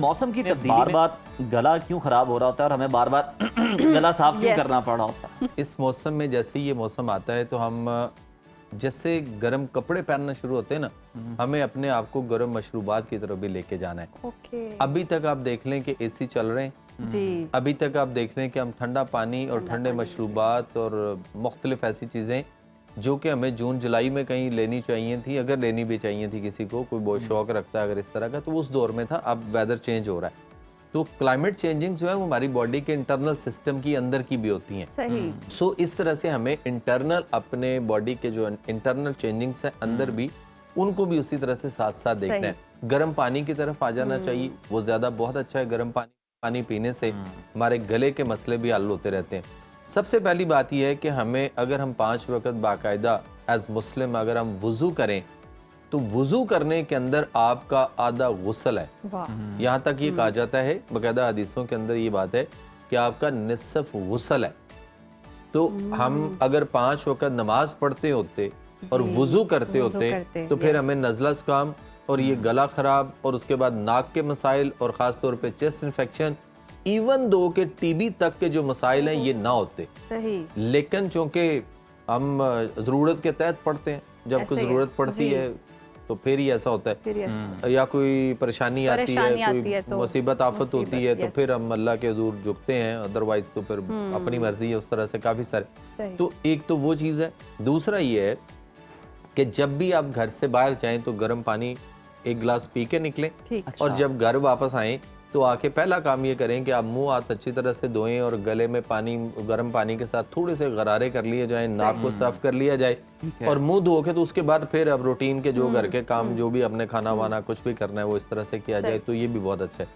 मौसम की तब्दीली बार बार गला क्यों खराब हो रहा होता है और हमें बार बार गला साफ क्यों करना पड़ रहा होता है? इस मौसम में जैसे ही ये मौसम आता है तो हम जैसे गर्म कपड़े पहनना शुरू होते हैं ना, हमें अपने आप को गर्म मशरूबात की तरफ भी लेके जाना है। ओके। अभी तक आप देख लें कि एसी चल रहे हैं, जी। अभी तक आप देख लें कि हम ठंडा पानी और ठंडे मशरूबात और मुख्तलिफ ऐसी चीज़ें जो कि हमें जून जुलाई में कहीं लेनी चाहिए थी, अगर लेनी भी चाहिए थी, किसी को कोई बहुत शौक रखता है अगर इस तरह का, तो उस दौर में था। अब वेदर चेंज हो रहा है, तो क्लाइमेट चेंजिंग जो है वो हमारी बॉडी के इंटरनल सिस्टम की अंदर की भी होती हैं। सही। सो इस तरह से हमें इंटरनल अपने बॉडी के जो इंटरनल चेंजिंग्स हैं अंदर भी, उनको भी उसी तरह से साथ साथ देखना है। गर्म पानी की तरफ आ जाना चाहिए, वो ज़्यादा बहुत अच्छा है। गर्म पानी पीने से हमारे गले के मसले भी हल होते रहते हैं। सबसे पहली बात यह है कि हमें, अगर हम 5 वक्त बाकायदा एज मुस्लिम अगर हम वुज़ू करें, तो वुज़ू करने के अंदर आपका आधा गुस्ल है। यहाँ तक ये कहा जाता है, बाकायदा हदीसों के अंदर ये बात है कि आपका निसफ गुस्ल है। तो हम अगर 5 वक्त नमाज पढ़ते होते और वुज़ू करते होते तो फिर हमें नज़ला ज़ुकाम और ये गला ख़राब और उसके बाद नाक के मसाइल और ख़ास तौर पे चेस्ट इन्फेक्शन, इवन दो के टीबी तक के जो मसाइल हैं ये ना होते। सही। लेकिन चूँकि हम ज़रूरत के तहत पढ़ते हैं, जब कोई ज़रूरत पड़ती है तो फिर ही ऐसा होता है, या कोई परेशानी आती है, कोई मुसीबत आफत होती है, तो फिर हम अल्लाह के हुज़ूर झुकते हैं, अदरवाइज तो फिर अपनी मर्जी है। उस तरह से काफ़ी सारे। तो एक तो वो चीज़ है। दूसरा ये है कि जब भी आप घर से बाहर जाएं तो गर्म पानी 1 गिलास पी के निकलें। और जब घर वापस आएं तो आके पहला काम ये करें कि आप मुंह हाथ अच्छी तरह से धोएं और गले में पानी, गर्म पानी के साथ थोड़े से गरारे कर लिए जाएं, नाक को साफ कर लिया जाए और मुंह धो के, तो उसके बाद फिर अब रूटीन के जो घर के काम, जो भी अपने खाना वाना कुछ भी करना है वो इस तरह से किया जाए, तो ये भी बहुत अच्छा है।